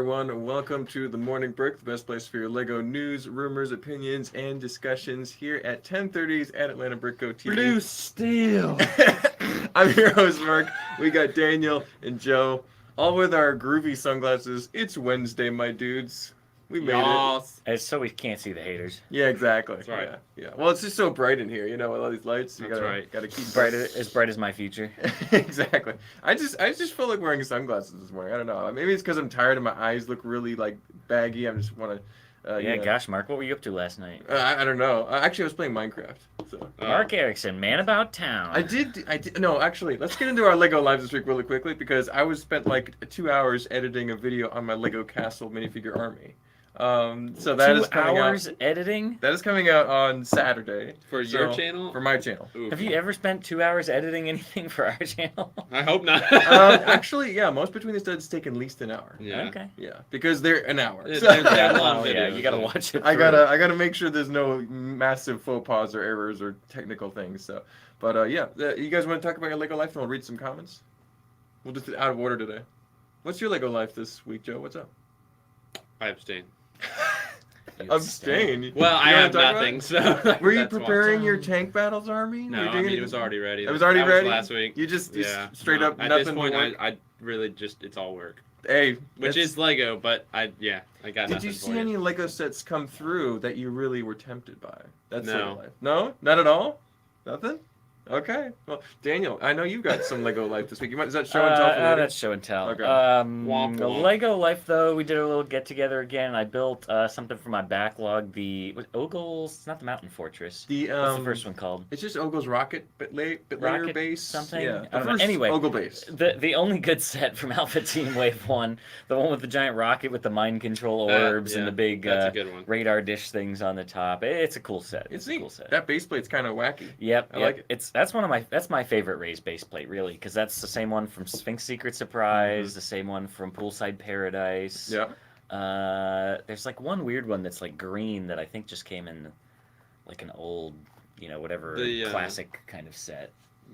everyone. Welcome to the Morning Brick, the best place for your Lego news, rumors, opinions, and discussions here at 10:30s at Atlanta Brick Go TV. Blue Steel. I'm your host, Mark. We got Daniel and Joe, all with our groovy sunglasses. It's Wednesday, my dudes. We made it. It's so we can't see the haters. Yeah, exactly. That's right. Yeah. Well, it's just so bright in here, with all these lights. You gotta keep As bright as my future. Exactly. I just feel like wearing sunglasses this morning. I don't know. Maybe it's because I'm tired and my eyes look really like baggy. I just want to. Gosh, Mark, what were you up to last night? I don't know. Actually, I was playing Minecraft. So. Mark Erickson, man about town. I did. No, actually, let's get into our Lego lives this week really quickly because I spent like 2 hours editing a video on my Lego Castle minifigure army. So that is coming 2 hours editing? That is coming out on Saturday. For your channel? For my channel. Oof. Have you ever spent 2 hours editing anything for our channel? I hope not. Actually, yeah, most between the studs take at least an hour. Yeah. Okay. Yeah, because they're an hour. They're So- that long Oh, yeah, videos, you gotta so- watch it. I gotta make sure there's no massive faux pas or errors or technical things. So, but you guys want to talk about your Lego life, and we'll read some comments. We'll just out of order today. What's your Lego life this week, Joe? What's up? I abstain. Abstain. Well, I You wanna have talk about nothing, it? so. Were you that's why. preparing your tank battles army? No, Were you I doing mean, it anything? was already ready. It was already that ready? last week. You just Yeah. straight up At nothing. this point, but work? I really just, it's all work. Hey, Which is Lego, but I got Did nothing you for see any Lego sets come through that you really were tempted by? That's No. sort of life. No, not at all. Nothing. Okay. Well, Daniel, I know you got some Lego life this week. Is that show and tell for later? That's show and tell. Okay. Womp The womp. Lego life, though, we did a little get together again. I built something for my backlog. Was Ogle's, it's not the Mountain Fortress. What's the first one called? It's just Ogle's rocket, but later Rocket base. something? Yeah. I don't know. First Anyway, Ogle base. The only good set from Alpha Team Wave 1, the one with the giant rocket with the mind control orbs and the big That's a good one. radar dish things on the top. It's a cool set. It's a neat. cool set. That base plate's kind of wacky. Yep, I like it. That's my favorite raised base plate, really, because that's the same one from Sphinx Secret Surprise, the same one from Poolside Paradise. Yeah. There's like one weird one that's like green that I think just came in like an old, whatever classic kind of set.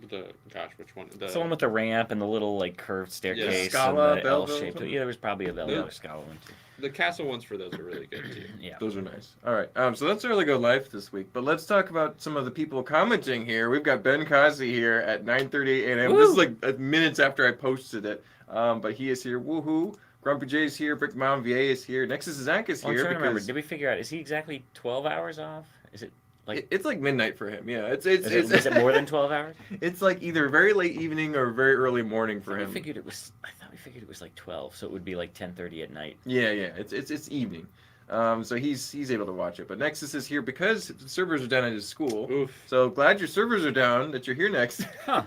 Which one? It's the one with the ramp and the little like curved staircase Scala, and the Belleville, L-shaped. something? Yeah, there was probably a Belleville Yeah. or Scala one too. The castle ones for those are really good, too. Yeah. Those are nice. All right. So that's our Lego life this week. But let's talk about some of the people commenting here. We've got Ben Kazi here at 9:38 a.m. This is like minutes after I posted it. But he is here. Woohoo! Grumpy J is here. Brick Mom VA is here. Nexus Zank is I'm here. trying to remember. because Did we figure out? Is he exactly 12 hours off? Is it like? it's like midnight for him. Yeah. Is Is it more than 12 hours? It's like either very late evening or very early morning for I him. thought we figured it was like 12, so it would be like 10:30 at night. Yeah. It's evening. So he's able to watch it. But Nexus is here because the servers are down at his school. Oof. So glad your servers are down, that you're here next. Huh.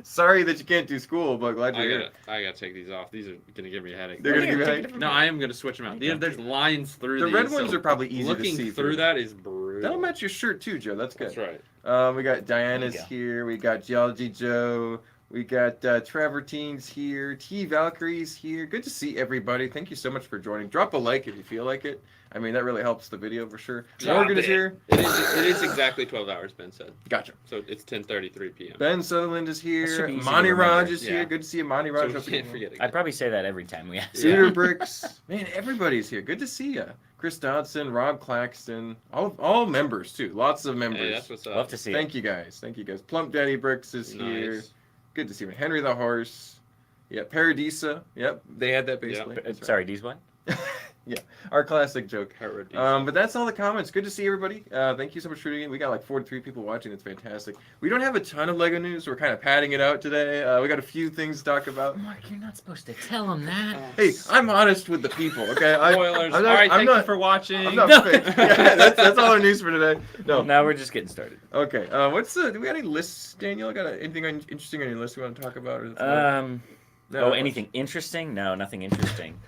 Sorry that you can't do school, but glad you're here. I gotta take these off. These are gonna give me a headache. They're gonna give you a take headache? it No, I am gonna switch them out. Okay. There's lines through The these. red ones so are probably easy to looking see through through. that is brutal. That'll match your shirt too, Joe. That's good. That's right. We got Diana's There you go. here. We got Geology Joe. We got Trevor Teens here. T Valkyrie's here. Good to see everybody. Thank you so much for joining. Drop a like if you feel like it. I mean, that really helps the video for sure. Drop Morgan is it. here. It is exactly 12 hours, Ben said. Gotcha. So it's 10:33 p.m. Ben Sutherland is That should here. be easy to Monty remember. Raj is here. Yeah. Good to see you, Monty So Raj. we Hope you can't can- forget I again. probably say that every time we ask. Cedar Bricks. Man, everybody's here. Good to see you. Chris Dodson, Rob Claxton, all members too. Lots of members. Hey, that's what's up. Love to see Thank you guys. Plump Daddy Bricks is here. Nice. Good to see you. Henry the Horse. Yeah, Paradisa. Yep, they had that Yep. basically. it. Sorry, D's what? Yeah, our classic joke. Paradise. But that's all the comments. Good to see everybody. Thank you so much for tuning in. We got like 43 people watching. It's fantastic. We don't have a ton of Lego news. We're kind of padding it out today. We got a few things to talk about. Mark, you're not supposed to tell him that. Hey, I'm honest with the people, okay? Spoilers. I'm not, All right, I'm thank not, you for watching. I'm not No. fake. Yeah, that's all our news for today. No. Now we're just getting started. Okay. Do we got any lists, Daniel? Got anything interesting on your list you want to talk about? Or Oh, anything interesting? No, nothing interesting.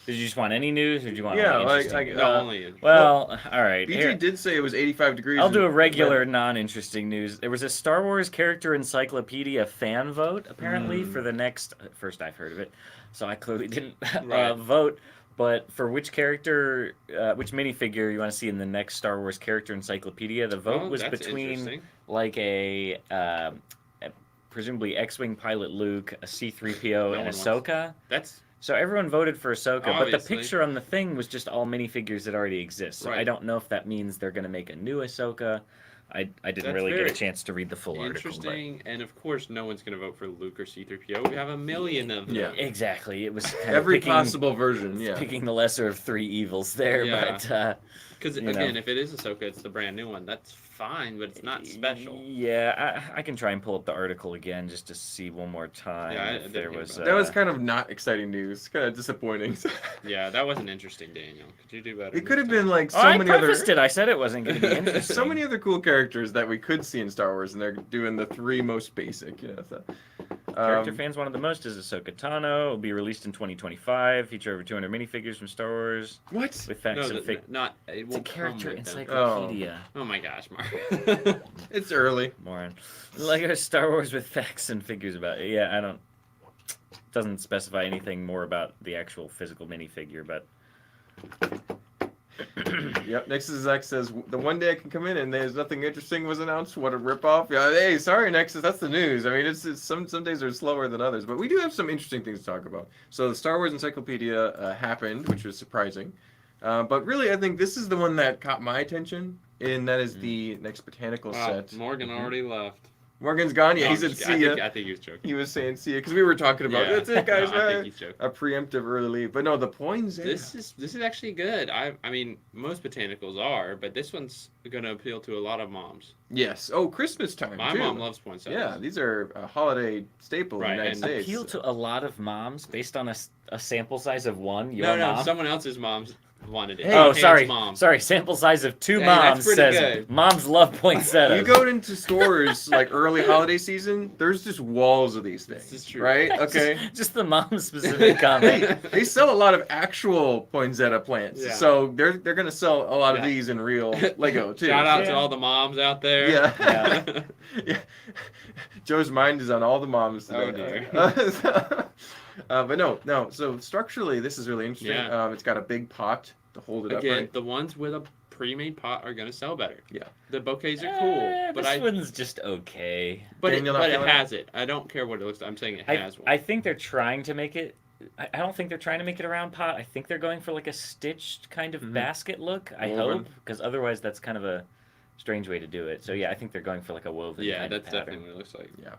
Did you just want any news, or did you want Yeah, only like, interesting? No, only. Well, all right. BJ Here, did say it was 85 degrees. I'll do a and- regular, non-interesting news. There was a Star Wars character encyclopedia fan vote, apparently, for the next. First, I've heard of it, so I clearly didn't Right. vote. But for which character, which minifigure you want to see in the next Star Wars character encyclopedia, the vote was that's between interesting. like a presumably X-wing pilot Luke, a C-3PO, and one wants- Ahsoka. That's So everyone voted for Ahsoka, but the Obviously. picture on the thing was just all minifigures that already exist. So I Right. don't know if that means they're going to make a new Ahsoka. I didn't That's really get very a chance to read the full article. Interesting, and of course, no one's going to vote for Luke or C-3PO. We have a million of them. Yeah. But exactly. It was kind Every of possible version, yeah. picking the lesser of three evils there. Yeah. But Because you again, know. if it is Ahsoka, it's the brand new one. That's fine, but it's not special. Yeah, I can try and pull up the article again just to see one more time Yeah, I if did there hear was. about That was kind of not exciting news. Kind of disappointing. Yeah, that wasn't interesting, Daniel. Could you do better? It could have next been time? like so I many other. prefaced it. I said it wasn't going to be interesting. So many other cool characters that we could see in Star Wars, and they're doing the three most basic. So, Character fans wanted the most is Ahsoka Tano. It will be released in 2025. Feature over 200 minifigures from Star Wars what? with facts No, and It it's a won't character come with them. encyclopedia. Oh my gosh, Mark. It's early. Moron. Lego Star Wars with facts and figures about it. Yeah, I don't. Doesn't specify anything more about the actual physical minifigure, but Yep. Nexus Zach says the one day I can come in and there's nothing interesting was announced. What a ripoff! Yeah. Hey, sorry, Nexus. That's the news. I mean, it's some days are slower than others, but we do have some interesting things to talk about. So the Star Wars Encyclopedia happened, which was surprising. But really, I think this is the one that caught my attention, and that is the next Botanicals Wow, set. Morgan already left. Morgan's gone. Yeah, No, he I'm said just see kidding. ya. I think he was joking. He was saying see ya because we were talking about Yeah. that's it, guys. No, I right? think he's joking. A preemptive early leave. But no, the points. This is actually good. I mean, most botanicals are, but this one's going to appeal to a lot of moms. Yes. Oh, Christmas time. My too. mom loves poinsettias. Yeah, these are a holiday staple in Right, the United and States. appeal to a lot of moms based on a sample size of one. Your No, mom. someone else's moms wanted it. Hey, Oh, Han's sorry. Mom. Sorry, sample size of two Hey, that's moms pretty says good. moms love poinsettias. You go into stores like early holiday season, there's just walls of these things. This is true. Right? Okay. Just the mom specific comment. They sell a lot of actual poinsettia plants, Yeah. so they're gonna sell a lot of Yeah. these in real Lego too. Shout out Yeah. to all the moms out there. Yeah. Yeah. Joe's mind is on all the moms Oh, today. dear. But no. So structurally, this is really interesting. Yeah. It's got a big pot to hold it Again, upright. the ones with a pre-made pot are gonna sell better. Yeah. The bouquets are cool, but this one's just okay. Daniel, not it feeling it? has it. I don't care what it looks like. I'm saying it has one. I think they're trying to make it. I don't think they're trying to make it a round pot. I think they're going for like a stitched kind of Mhm. basket look. I Woven. hope, because otherwise that's kind of a strange way to do it. So yeah, I think they're going for like a woven. Yeah, kind of that's pattern. definitely what it looks like. Yeah.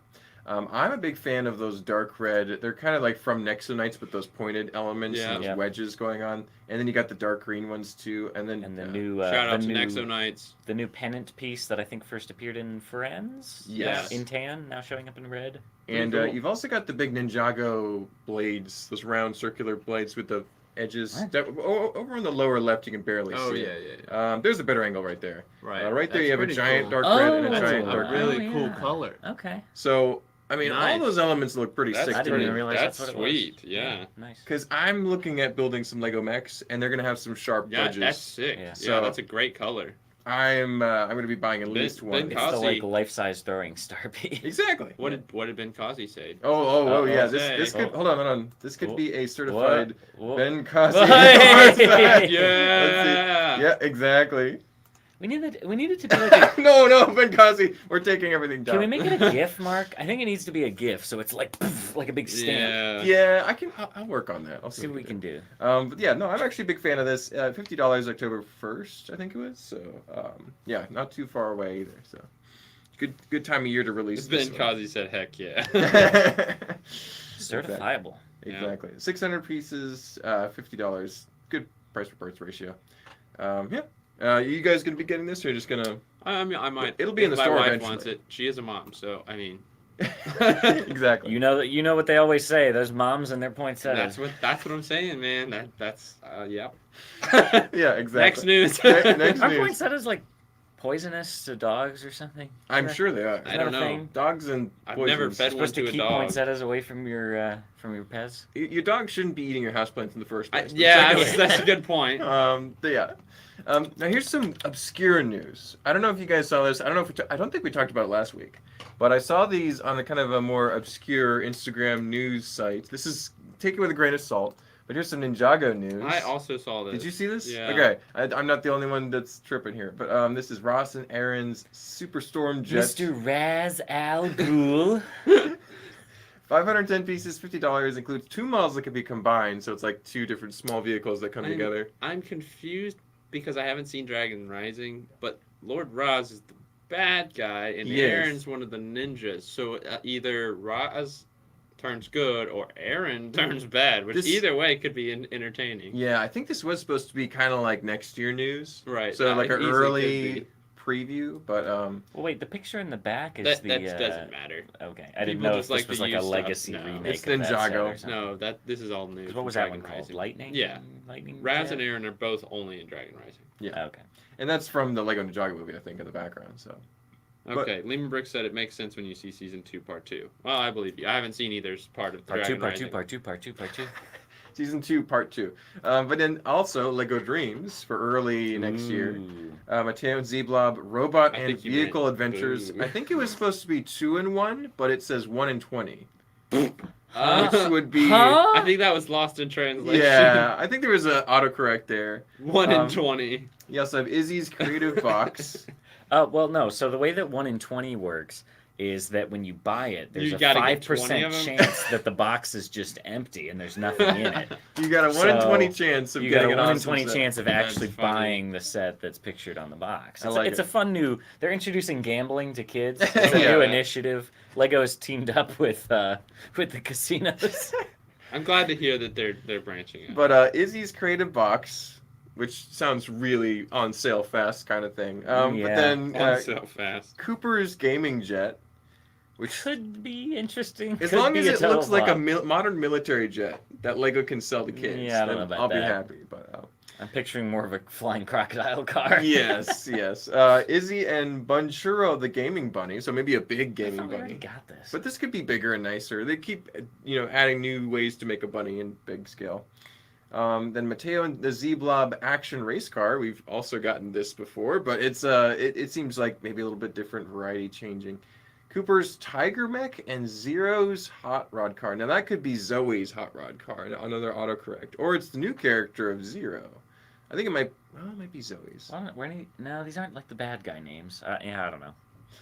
I'm a big fan of those dark red. They're kind of like from Nexonites with those pointed elements Yeah. and those Yeah. wedges going on. And then you got the dark green ones too. And then And the new Shout out the to new, Nexonites. the new pennant piece that I think first appeared in Friends. Yes. In tan, now showing up in red. And Pretty cool. you've also got the big Ninjago blades, those round circular blades with the edges. What? That, over on the lower left, you can barely Oh see. yeah, it. yeah. There's a better angle right there. Right. Right there, That's you have a pretty giant cool. dark red and a Oh, giant That's dark a red. really Oh, cool yeah. color. Okay. So, I mean, all Nice. those elements look pretty That's sick I to didn't me. even realize That's that's what it was. sweet. Yeah. Nice. Because I'm looking at building some Lego mechs, and they're gonna have some sharp Yeah, edges. that's sick. Yeah. Yeah, So- that's a great color. I'm gonna be buying at Ben- least Ben one. It's the Cosby. like life-size throwing star piece. Exactly. What did Ben Kazi say? Oh yeah. Oh, This say. could hold on. This could be a certified What? Ben Cosby. Hey! Yeah. Yeah, exactly. We needed to be like a, No, Ben Cosby. We're taking everything down. can we make it a GIF, Mark? I think it needs to be a GIF, so it's like poof, like a big stamp. Yeah. Yeah, I'll work on that. I'll See what we can do. But yeah, no, I'm actually a big fan of this. $50 October 1st, I think it was. So yeah, not too far away either. So good time of year to release Ben this one. Kazi said, "Heck yeah." Certifiable. Exactly. 600 pieces, $50. Good price per parts ratio. You guys gonna be getting this, or just gonna? I mean, I might. It'll be in if the store My wife eventually. wants it. She is a mom, so I mean, Exactly. You know what they always say. Those moms and their poinsettias. that's what I'm saying, man. That's yeah. Yeah, exactly. Next news. Next Are news. poinsettias like poisonous to dogs or something? I'm Is that- sure they are. is I that don't a know. thing? Dogs and I've poisons. never fed one Supposed to to a keep dog. poinsettias away from your pets. Your dog shouldn't be eating your houseplants in the first place. But Yeah, secondly- that's a good point. But yeah. Now here's some obscure news. I don't know if you guys saw this. I don't know if I don't think we talked about it last week, but I saw these on a kind of a more obscure Instagram news site. This is take it with a grain of salt. But here's some Ninjago news. I also saw this. Did you see this? Yeah. Okay, I'm not the only one that's tripping here. But this is Ross and Aaron's Superstorm jet. Mr. Raz Al Ghul. 510 pieces, $50. Includes 2 models that can be combined, so it's like 2 different small vehicles that come together. I'm confused because I haven't seen Dragon Rising, but Lord Raz is the bad guy, and He is. Aaron's one of the ninjas. So either Raz turns good or Aaron turns bad, which either way could be entertaining. Yeah, I think this was supposed to be kind of like next year news. Right. So like an easily early preview, but Well, wait, the picture in the back is that doesn't matter. Okay, I didn't People know just if this like to was like a use stuff. legacy No. remake. It's of that set Ninjago. or something. No, this is all new. 'Cause what was Dragon that one called? Rising. Lightning. Yeah. Lightning. Raz Jet? and Aaron are both only in Dragon Rising. Yeah. Okay. and that's from the Lego Ninjago movie, I think, in the background. So Okay, Lehman Brick said it makes sense when you see season 2, part 2. Well, I believe you. I haven't seen either part of Part Dragon two, part Rising. two, part two, part two, part two. season 2, part 2. But then also Lego Dreams for early next year. Ooh. Mateo and Z-Blob, Robot I and think you Vehicle meant Adventures. boo. I think it was supposed to be 2 in 1, but it says 1 in 20. Uh, Which would be... I think that was lost in translation. Yeah, I think there was an autocorrect there. 1 in 20. You also have Izzy's Creative Box. Well, no. So the way that 1 in 20 works is that when you buy it, there's You a gotta get 20 5% of 'em? chance that the box is just empty and there's nothing in it. You got a 1 in 20 So, chance of You got getting a an 1 in awesome 20 set. chance of That's actually funny. buying the set that's pictured on the box. I It's, like it's it. a fun new. They're introducing gambling to kids. It's a Yeah. new initiative. Lego's teamed up with the casinos. I'm glad to hear that they're branching out. But Izzy's Creative Box, which sounds really on sale fast kind of thing. But Yeah. then On so fast. Cooper's Gaming Jet, which Could be interesting. as Could long be as a it total looks like a flop. modern military jet that Lego can sell to kids, Yeah, I don't then know about I'll be that. happy. But I'm picturing more of a flying crocodile car. yes. Izzy and Bunchuro, the gaming bunny, so maybe a big I gaming thought we already bunny. got this. But this could be bigger and nicer. They keep, adding new ways to make a bunny in big scale. Then Mateo and the Z-Blob action race car. We've also gotten this before, but it seems like maybe a little bit different, variety changing. Cooper's Tiger Mech and Zero's Hot Rod car. Now that could be Zoe's Hot Rod car, another autocorrect, or it's the new character of Zero. I think it might be Zoe's. No, these aren't like the bad guy names. Yeah, I don't know.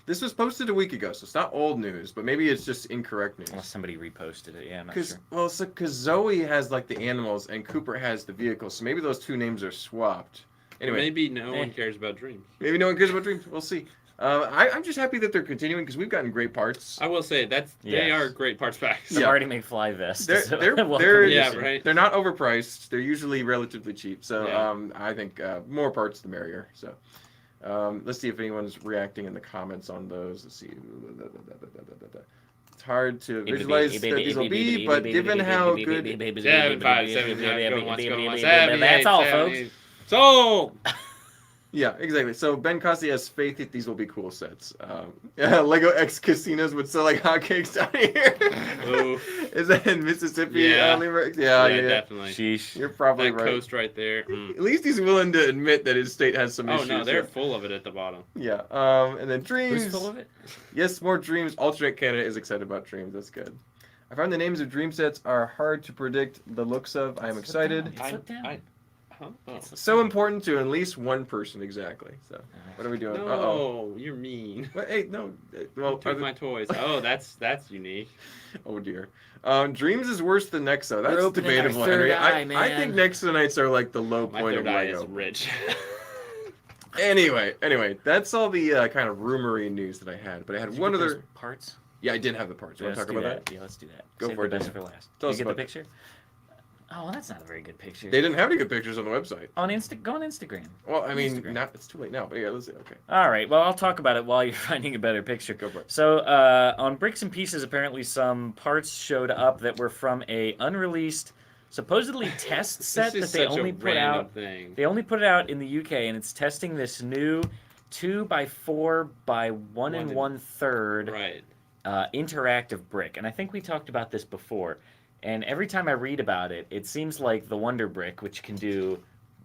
This was posted a week ago, so it's not old news, but maybe it's just incorrect news. Unless somebody reposted it. Yeah, I'm not sure. Because Zoe has like the animals and Cooper has the vehicles, so maybe those two names are swapped. Anyway, Maybe no one cares about Dreams. maybe no one cares about Dreams. We'll see. I'm just happy that they're continuing because we've gotten great parts. I will say they Yes. are great parts packs. Some Yeah. already make fly vests. They're- so they're- welcome they're- Yeah, addition. right. They're not overpriced. They're usually relatively cheap. So Yeah. I think more parts the merrier. So let's see if anyone's reacting in the comments on those. Let's see. It's hard to visualize that these will be, but given how good... 7, 5, 7, go on, 7, That's all, 7, folks. 8. Sold! Yeah, exactly. So Ben Cossey has faith that these will be cool sets. Lego X Casinos would sell like hotcakes down here. Oof. Is that in Mississippi? Yeah. Yeah. Definitely. Sheesh. You're probably That right. coast right there. At least he's willing to admit that his state has some Oh issues. no, they're full of it at the bottom. Yeah. And then Dreams. Who's full of it? Yes, more Dreams. Alternate Canada is excited about Dreams. That's good. I found the names of Dream sets are hard to predict the looks of. I am excited. Slip down. Huh? Oh. So important to at least one person exactly. So what are we doing? No, you're mean. What? Hey, no. Well, Took my toys. Oh, that's unique. oh dear. Dreams is worse than Nexo. That's opening our debatable, third Henry. eye, I think man. Nexonites are like the low My point of third eye Lego. is rich. Anyway, that's all the kind of rumory news that I had. But I had Did you one get those other. parts. Yeah, I did have the parts. You Yeah, want to let's talk do about that? Yeah, let's do that. Go Save for the it, best Dan. for last. Tell Did us you get the about it. picture? Oh, well, that's not a very good picture. They didn't have any good pictures on the website. Go on Instagram. Well, I mean, Instagram. it's too late now. But yeah, let's see. Okay, All right. Well, I'll talk about it while you're finding a better picture. go for it. So, on Bricks and Pieces, apparently some parts showed up that were from a unreleased, supposedly test set This is that they such a only put random out. thing. They only put it out in the UK, and it's testing this new 2x4 by 1 1/3 Right. interactive brick. And I think we talked about this before. And every time I read about it, it seems like the Wonder Brick, which can do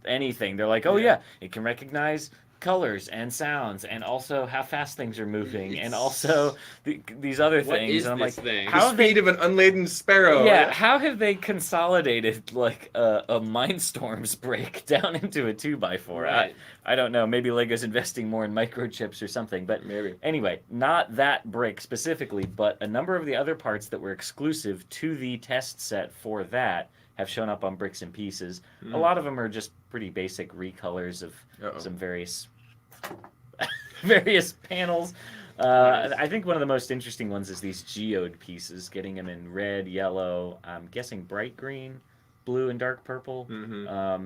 anything. They're like, oh yeah, it can recognize colors and sounds, and also how fast things are moving, and also these other What things. is And I'm this like, thing? how The have they? speed of an unladen sparrow. Yeah, how have they consolidated like a Mindstorms brick down into a 2x4? Right. I don't know. Maybe Lego's investing more in microchips or something. But Maybe. anyway, not that brick specifically, but a number of the other parts that were exclusive to the test set for that have shown up on Bricks and Pieces. A lot of them are just pretty basic recolors of some various various panels. I think one of the most interesting ones is these geode pieces, getting them in red, yellow, I'm guessing bright green, blue, and dark purple.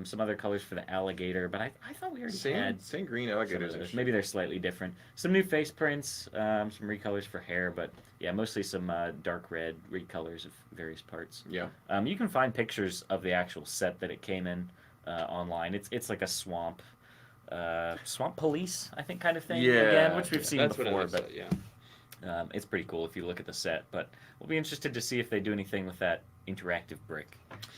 Some other colors for the alligator, but I thought we already had Same green some of alligators. those. Maybe they're slightly different. Some new face prints, some recolors for hair, but yeah, mostly some dark red recolors of various parts. Yeah. You can find pictures of the actual set that it came in online. It's like a swamp police, I think, kind of thing. Yeah, Again, which we've seen That's what it before, looks but like, yeah. it's pretty cool if you look at the set. But we'll be interested to see if they do anything with that interactive brick.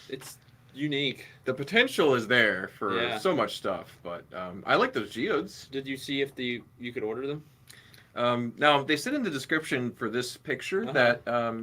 It's unique. The potential is there for Yeah. so much stuff, but I like those geodes. Did you see if you could order them? Now, they said in the description for this picture that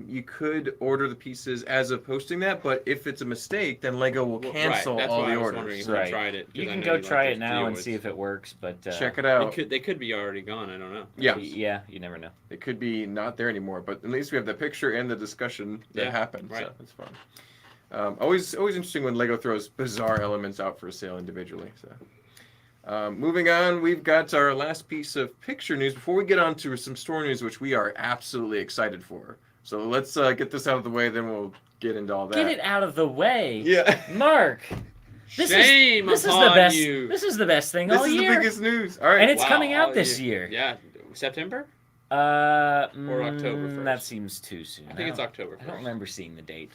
you could order the pieces as of posting that, but if it's a mistake, then Lego will cancel That's all why the I was orders. wondering if Right. you tried it. 'cause You I can know go like try those it now and geodes. see if it works, but Check it out. They could be already gone. I don't know. Yeah, yeah, you never know. it could be not there anymore, but at least we have the picture and the discussion that Yeah, happened, right. so that's fun. Always interesting when Lego throws bizarre elements out for sale individually. So, moving on, we've got our last piece of picture news before we get on to some store news, which we are absolutely excited for. So let's get this out of the way, then we'll get into all that. Get it out of the way, Yeah. Mark. Shame this is upon the best. you. This is the best thing This all is year, the biggest news. All right. and it's Wow, coming out all this year. Yeah, September. Or October 1st. That seems too soon. I think it's October. I don't 1st. remember seeing the date.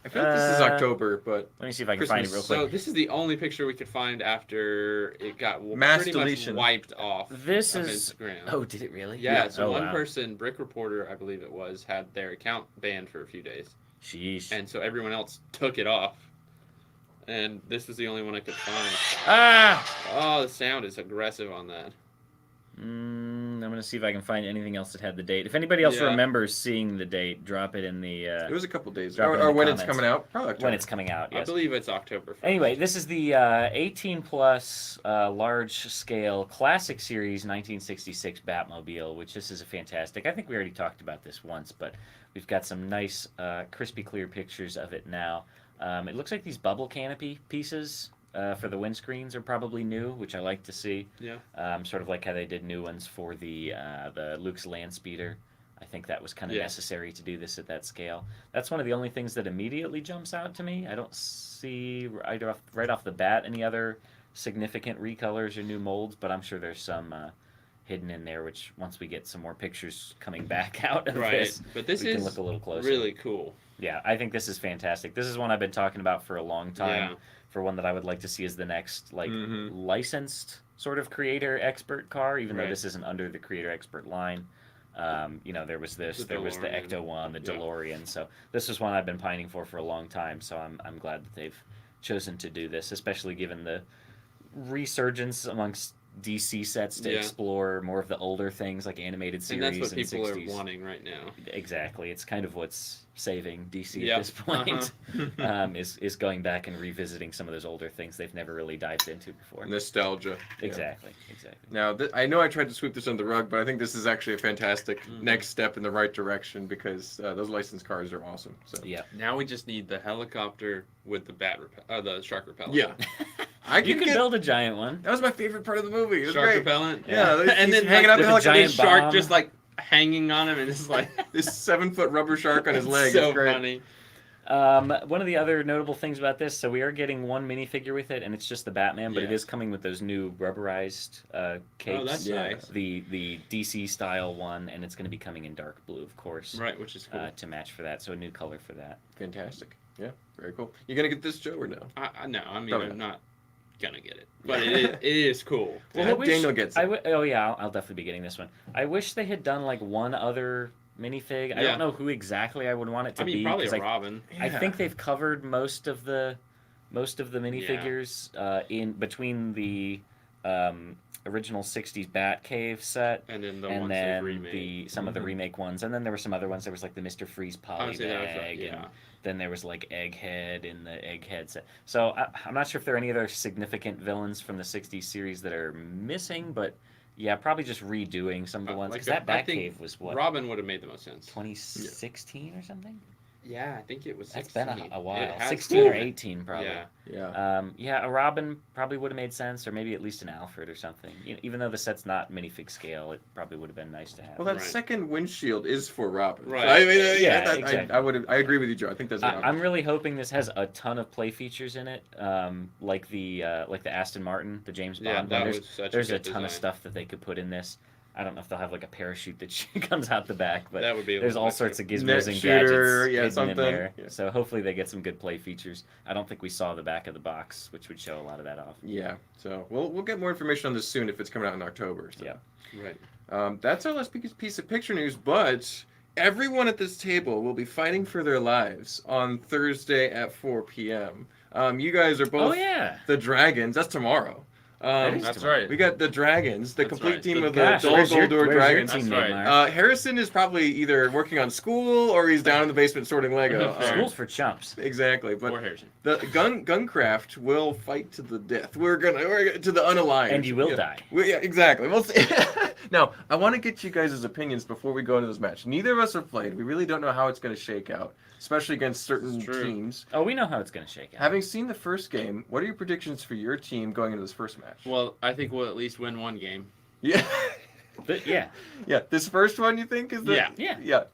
I feel like this is October, but Let me see if I can find it real Christmas. quick. So this is the only picture we could find after it got Mass pretty deletion. much wiped off. This of is. Instagram. Oh, did it really? Yeah, so Oh, one wow. person, Brick Reporter, I believe it was, had their account banned for a few days. Sheesh. And so everyone else took it off. And this was the only one I could find. Ah! Oh, the sound is aggressive on that. I'm gonna see if I can find anything else that had the date. If anybody else Yeah. remembers seeing the date, drop it in the it was a couple days. Drop it in Or the when it's comments. coming out. Probably October. when it's coming out. I Yes. believe it's October 1st. Anyway, this is the 18 plus large scale classic series 1966 Batmobile, which this is a fantastic. I think we already talked about this once, but we've got some nice crispy clear pictures of it now. It looks like these bubble canopy pieces for the windscreens are probably new, which I like to see. Yeah. Sort of like how they did new ones for the Luke's land speeder. I think that was kind of Yeah. necessary to do this at that scale. That's one of the only things that immediately jumps out to me. I don't see right off the bat any other significant recolors or new molds, but I'm sure there's some hidden in there, which once we get some more pictures coming back out of Right. this, But this we can is look a little closer. really cool. Yeah, I think this is fantastic. This is one I've been talking about for a long time. Yeah. For one that I would like to see as the next Mhm. licensed sort of creator expert car, even though Right. this isn't under the creator expert line. There was this, The there was the DeLorean. Ecto one, the Yeah. DeLorean. So this is one I've been pining for a long time. So I'm glad that they've chosen to do this, especially given the resurgence amongst DC sets to Yeah. explore more of the older things like animated series And that's what and people 60s. are wanting right now. Exactly, it's kind of what's saving DC Yep. at this point. Uh-huh. Is going back and revisiting some of those older things they've never really dived into before. Nostalgia. Yeah. Exactly. Now, I know I tried to sweep this under the rug, but I think this is actually a fantastic Mhm. next step in the right direction because those licensed cars are awesome. So Yeah. Now we just need the helicopter with the the shark repellent. yeah, I You can get- build a giant one. That was my favorite part of the movie. It was Shark great. repellent. Yeah, and he's then hanging out the there's a helicopter. giant shark bomb. just like hanging on him, and it's like This 7-foot rubber shark on his it's leg. So it's great. funny. One of the other notable things about this, so we are getting one minifigure with it, and it's just the Batman, but it Yeah. is coming with those new rubberized capes. Oh, that's Yeah. nice. The DC style one, and it's going to be coming in dark blue, of course, Right, which is cool. to match for that. So a new color for that. Fantastic. Yeah, very cool. You gonna get this, Joe, or no? No, I mean Probably I'm not gonna get it, but it is cool. Well, I hope wish- Daniel gets it. Oh yeah, I'll definitely be getting this one. I wish they had done like one other minifig. I Yeah. don't know who exactly I would want it to I mean, be. probably 'cause a Robin. I think they've covered most of the minifigures in between the original '60s Batcave set, And then the and ones then they remade. some of the remake ones, and then there were some other ones. There was like the Mr. Freeze poly Honestly, that was bag, yeah. and then there was like Egghead in the Egghead set. So I'm not sure if there are any other significant villains from the '60s series that are missing, but yeah, probably just redoing some of the ones, because that I think Batcave was what, Robin would have made the most sense. 2016 or something. Yeah, I think it was. That's 16. been a while. It has 16 or been. 18 probably. Yeah. Yeah, a Robin probably would have made sense, or maybe at least an Alfred or something. Even though the set's not minifig scale, it probably would have been nice to have. Well, that Right. second windshield is for Robin. Right. I mean, Yeah, exactly. I agree with you, Joe. I think that's. I'm really hoping this has a ton of play features in it, like the Aston Martin, the James Bond Yeah, one. that There's, was such there's a a good ton of design. stuff that they could put in this. I don't know if they'll have like a parachute that comes out the back, but That would be. a there's little all bit sorts of cool. gizmos Net and shooter, gadgets yeah, hidden something. in there. Yeah. So hopefully they get some good play features. I don't think we saw the back of the box, which would show a lot of that off. Yeah. So we'll get more information on this soon if it's coming out in October. So. Yeah. Right. That's our last piece of picture news, but everyone at this table will be fighting for their lives on Thursday at 4 p.m. You guys are both Oh yeah. the Dragons. That's tomorrow. That is That's tomorrow. right. We got the Dragons, the That's complete right. team The- of the Gosh, Dull where's your Goldor Dragons. team, That's right. Neymar? Harrison is probably either working on school or he's down in the basement sorting Lego. Fair. School's for chumps. Exactly, but Or Harrison. the Guncraft will fight to the death. We're gonna to the unaligned. And you will Yeah. die. Yeah, exactly. We'll see. Now, I want to get you guys' opinions before we go into this match. Neither of us have played. We really don't know how it's going to shake out, especially against certain It's true. teams. Oh, we know how it's going to shake out. Having seen the first game, what are your predictions for your team going into this first match? Well, I think we'll at least win one game. Yeah. But yeah. Yeah, this first one you think is the Yeah. Yeah.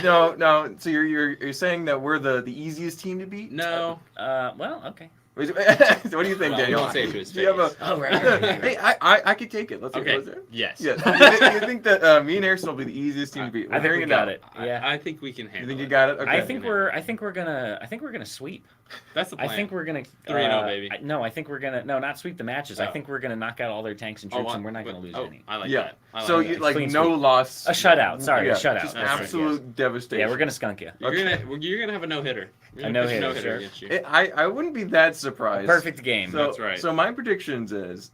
No. So you're saying that we're the easiest team to beat? No. Well, okay. What do you think, Well, Daniel? won't say it to his Do you have face. Oh, right. Hey, I could take it. Let's Okay. see. Yes. Yeah. You think that me and Harrison will be the easiest team to beat? I think we got it. Yeah. I think we can handle You think you it. got it? Okay. I think we're gonna sweep. That's the plan. I think we're gonna 3-0, baby. I think we're gonna not sweep the matches. I Oh. think we're gonna knock out all their tanks and troops, and we're not gonna lose any. I like Yeah. that. I like So that. you like Clean no sweep. loss. A shutout. Sorry, Yeah, a shutout. Just That's right, absolute devastation. Yeah, we're gonna skunk you. You're gonna have a no hitter. A no-hitter, sure. against you. I wouldn't be that surprised. Perfect game. So, That's right. So my predictions is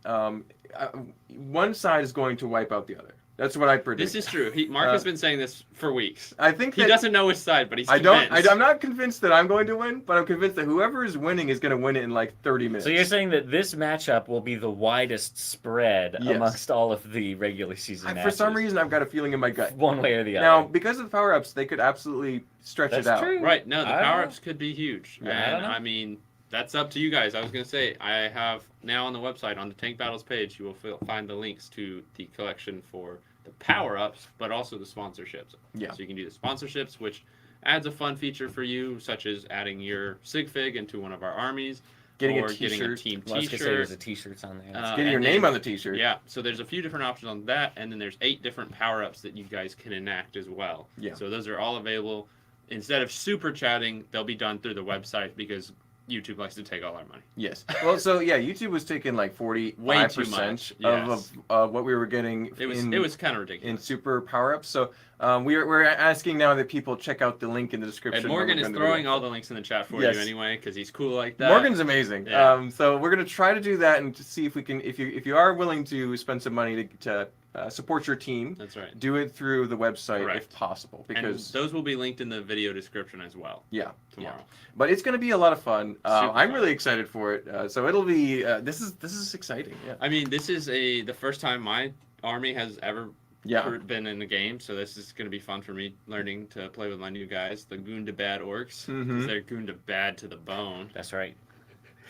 one side is going to wipe out the other. That's what I predict. This is true. Mark has been saying this for weeks. I think He that doesn't know which side, but he's I convinced. I'm not convinced that I'm going to win, but I'm convinced that whoever is winning is going to win it in like 30 minutes. So you're saying that this matchup will be the widest spread Yes. amongst all of the regular season matches? For some reason, I've got a feeling in my gut. one way or the other. Now, because of the power-ups, they could absolutely stretch That's it out. true. Right. No, the I don't power know. ups could be huge. Yeah, I don't And know. I mean, that's up to you guys. I was going to say, I have now on the website, on the Tank Battles page, you will find the links to the collection for the power ups, but also the sponsorships. Yeah. So you can do the sponsorships, which adds a fun feature for you, such as adding your sig fig into one of our armies, Getting a or getting a t-shirt. team Well, I was gonna say there's t-shirt. a t-shirts on there. Uh, Getting your and name then- on the t-shirt. Yeah, so there's a few different options on that, and then there's 8 different power-ups that you guys can enact as well. Yeah. So those are all available. Instead of super chatting, they'll be done through the website because YouTube likes to take all our money. Yes. Well, so yeah, YouTube was taking like 45% Way too much, yes. of what we were getting It was kind of in ridiculous. super power-ups. So we're asking now that people check out the link in the description. And Morgan is when we're throwing doing all the links in the chat for Yes. you anyway because he's cool like that. Morgan's amazing. Yeah. So we're gonna try to do that and to see if we can. If you are willing to spend some money to support your team, That's right. do it through the website Correct. if possible. And Because those will be linked in the video description as well yeah, tomorrow. but it's gonna be a lot of fun. Super I'm fun. really excited for it. So it'll be. This is exciting. Yeah. I mean, this is the first time my army has ever Yeah. been in the game, so this is going to be fun for me learning to play with my new guys, the Gundabad orcs. 'Cause Mhm. they're Gundabad to the bone, That's right.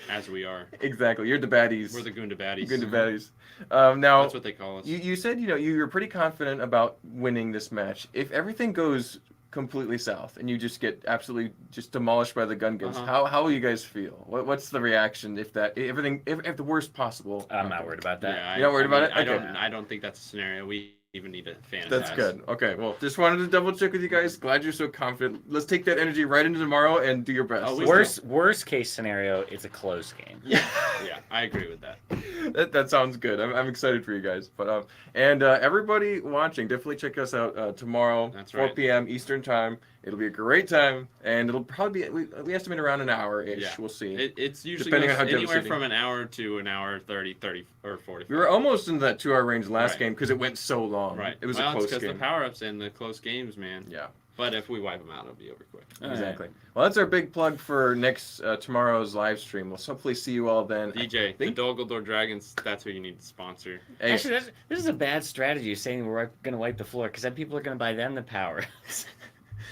as we are. Exactly. You're the baddies. We're the Gundabaddies. Good baddies. Now That's what they call us. you said you were pretty confident about winning this match. If everything goes completely south and you just get absolutely just demolished by the Gungans, Uh-huh. how will you guys feel? What's the reaction if the worst possible? I'm not worried about that. Yeah, You're not worried about it? I Okay. don't. I don't think that's a scenario we even need to fantasize. That's good. Okay, well, just wanted to double check with you guys. Glad you're so confident. Let's take that energy right into tomorrow and do your best. Oh, we Let's Worst case scenario, it's a close game. go. Yeah. Yeah, I agree with that. That sounds good. I'm excited for you guys. But and everybody watching, definitely check us out tomorrow, That's 4 right. p.m. Eastern time. It'll be a great time, and it'll probably be, we estimate around an hour-ish. Yeah. We'll see. It's usually Depending on how anywhere devastating. from an hour to an hour 30 or 40. We were almost in that 2-hour range last Right. game because it went so long. Right. It was well, a close it's because game. the power-ups and the close games, man. Yeah. But if we wipe them out, it'll be over quick. Exactly. Well, that's our big plug for tomorrow's live stream. We'll hopefully see you all then. DJ, think- the Dolgador Dragons, that's who you need to sponsor. Hey, Actually, this is a bad strategy saying we're going to wipe the floor because then people are going to buy them the power.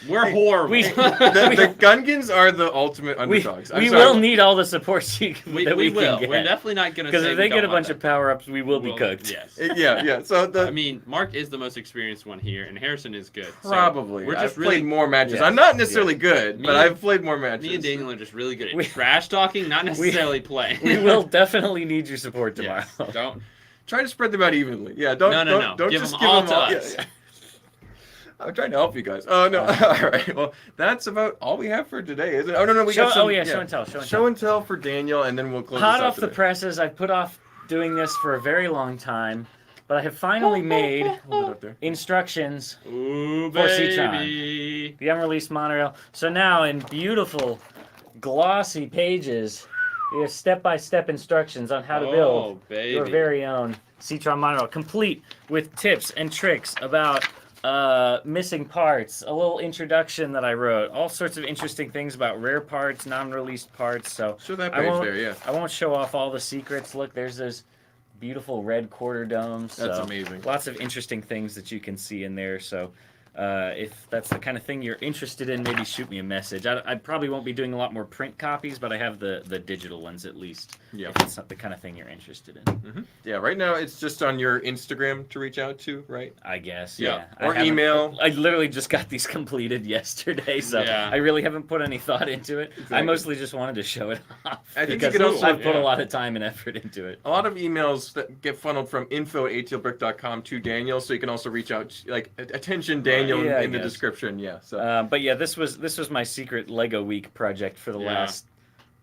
We're horrible. the Gungans are the ultimate underdogs. We will need all the support we that we will. can get. We're definitely not going to Because if they get a bunch of power-ups, we will be cooked. Yes. Yeah. So I mean, Mark is the most experienced one here, and Harrison is good. So probably. we're I've just played more matches. Yes. I'm not necessarily good, Me but and- I've played more matches. Me and Daniel are just really good at We- trash talking, not necessarily playing. We will definitely need your support tomorrow. Yes. Don't. Try to spread them out evenly. Yeah, don't No. don't Give just them give all them to all. us. Yeah. I'm trying to help you guys. Oh no! All right. Well, that's about all we have for today, isn't it? Oh no, we got some. Show and tell. Show and tell for Daniel, and then we'll close. Hot this out off the today. presses, I've put off doing this for a very long time, but I have finally made Hold it up there. instructions Ooh, For baby. the unreleased monorail. So now in beautiful, glossy pages, we have step-by-step instructions on how to build baby. your very own Citron monorail, complete with tips and tricks about missing parts, a little introduction that I wrote, all sorts of interesting things about rare parts, non-released parts. So Show that I page won't- there. Yeah. I won't show off all the secrets. Look, there's those beautiful red quarter domes. That's so amazing. Lots of interesting things that you can see in there. So if that's the kind of thing you're interested in, maybe shoot me a message. I probably won't be doing a lot more print copies, but I have the digital ones at least. Yeah. If that's not the kind of thing you're interested in, Yeah. Right now, it's just on your Instagram to reach out to, right? I guess. Yeah. I Or haven't- email. I literally just got these completed yesterday, so Yeah. I really haven't put any thought into it. I Exactly. mostly just wanted to show it off I think you because could also- I've put a yeah. lot of time and effort into it. A lot of emails that get funneled from info@atlbrick.com to Daniel, so you can also reach out, like, attention Daniel Yeah, I in the guess. description. Yeah. So. But yeah, this was my secret Lego Week project for the Yeah. last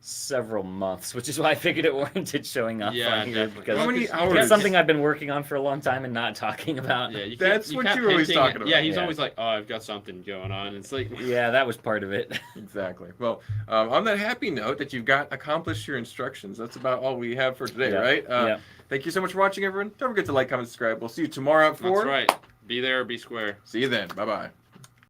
several months, which is why I figured it warranted showing up Yeah, on here definitely. because How many it's hours? something I've been working on for a long time and not talking about. Yeah, you That's keep what kept you're always hinting talking at- about. Yeah, he's Yeah. always like, "Oh, I've got something going on." It's like, Yeah, that was part of it. Exactly. Well, on that happy note that you've got accomplished your instructions, that's about all we have for today, Yeah. right? Yeah. Thank you so much for watching, everyone. Don't forget to like, comment, subscribe. We'll see you tomorrow at 4. that's right. Be there or be square. See you then. Bye-bye.